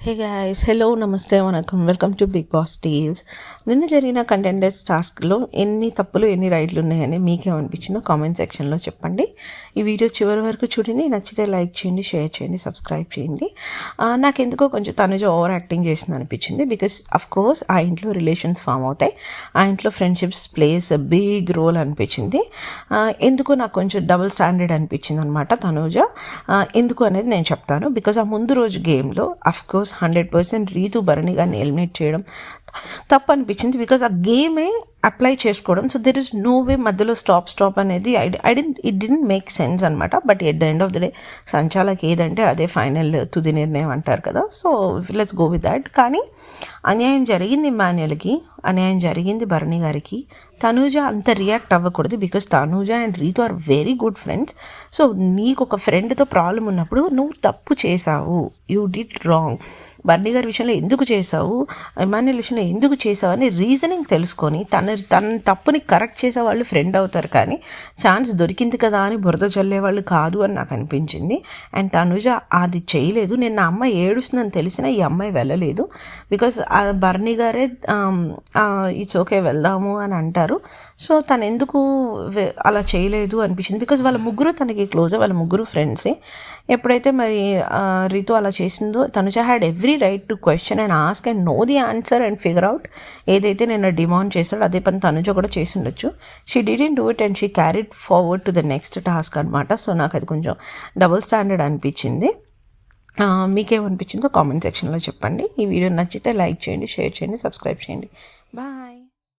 Hey guys, hello, నమస్తే, వనకం, welcome to big boss టీల్స్. నిన్న జరిగిన కంటెండర్స్ టాస్క్లో ఎన్ని తప్పులు ఎన్ని రైట్లు ఉన్నాయని మీకేమనిపించిందో కామెంట్ సెక్షన్లో చెప్పండి. ఈ వీడియో చివరి వరకు చూడండి. నచ్చితే లైక్ చేయండి, షేర్ చేయండి, సబ్స్క్రైబ్ చేయండి. నాకెందుకో కొంచెం తనుజ ఓవర్ యాక్టింగ్ చేసింది అనిపించింది. బికాస్ అఫ్ కోర్స్ ఆ ఇంట్లో రిలేషన్స్ ఫామ్ అవుతాయి, ఆ ఇంట్లో ఫ్రెండ్షిప్స్ ప్లేస్ బిగ్ రోల్ అనిపించింది. ఎందుకో నాకు కొంచెం డబుల్ స్టాండర్డ్ అనిపించింది అనమాట తనుజ. ఎందుకు అనేది నేను చెప్తాను. బికాస్ ఆ ముందు రోజు గేమ్లో అఫ్ కోర్స్ 100% రీతు భరణి గారిని ఎలిమినేట్ చేయడం తప్పు అనిపించింది. బికాజ్ ఆ గేమే అప్లై చేసుకోవడం, so there is no way మధ్యలో స్టాప్ అనేది ఇట్ డింట్ మేక్ సెన్స్ అనమాట. But at the end of the day సంచాలకి ఏదంటే అదే ఫైనల్ తుది నిర్ణయం అంటారు కదా. So let's go with that. కానీ అన్యాయం జరిగింది ఇమ్మాన్యుయల్కి, అన్యాయం జరిగింది భరణి గారికి. తనూజ అంత రియాక్ట్ అవ్వకూడదు. Because Tanuja and Reethu are very good friends. So నీకు ఒక ఫ్రెండ్తో ప్రాబ్లం ఉన్నప్పుడు నువ్వు తప్పు చేసావు, యూ డిడ్ రాంగ్. భరణి గారి విషయంలో ఎందుకు చేసావు, ఇమ్మాన్యుయల్ విషయంలో ఎందుకు చేసావు అని రీజనింగ్ తెలుసుకొని తన తప్పుని కరెక్ట్ చేసే వాళ్ళు ఫ్రెండ్ అవుతారు. కానీ ఛాన్స్ దొరికింది కదా అని బురద చల్లేవాళ్ళు కాదు అని నాకు అనిపించింది. అండ్ తనుజ అది చేయలేదు. నేను నా అమ్మాయి ఏడుస్తుందని తెలిసినా ఈ అమ్మాయి వెళ్ళలేదు. బికాస్ భరణి గారే ఇట్స్ ఓకే వెళ్దాము అని అంటారు. సో తను ఎందుకు అలా చేయలేదు అనిపించింది. బికాజ్ వాళ్ళ ముగ్గురు తనకి క్లోజ్, వాళ్ళ ముగ్గురు ఫ్రెండ్సే. ఎప్పుడైతే మరి రీతు అలా చేసిందో Tanuja had every right to question and ask and know the answer and figure out. ఏదైతే నేను డిమాండ్ చేశాడో అదే పని తనుజ కూడా చేసి ఉండొచ్చు. She didn't do it and she carried forward to the next task అనమాట. సో నాకు అది కొంచెం డబుల్ స్టాండర్డ్ అనిపించింది. మీకేమనిపించిందో కామెంట్ సెక్షన్లో చెప్పండి. ఈ వీడియో నచ్చితే లైక్ చేయండి, షేర్ చేయండి, సబ్స్క్రైబ్ చేయండి. బాయ్.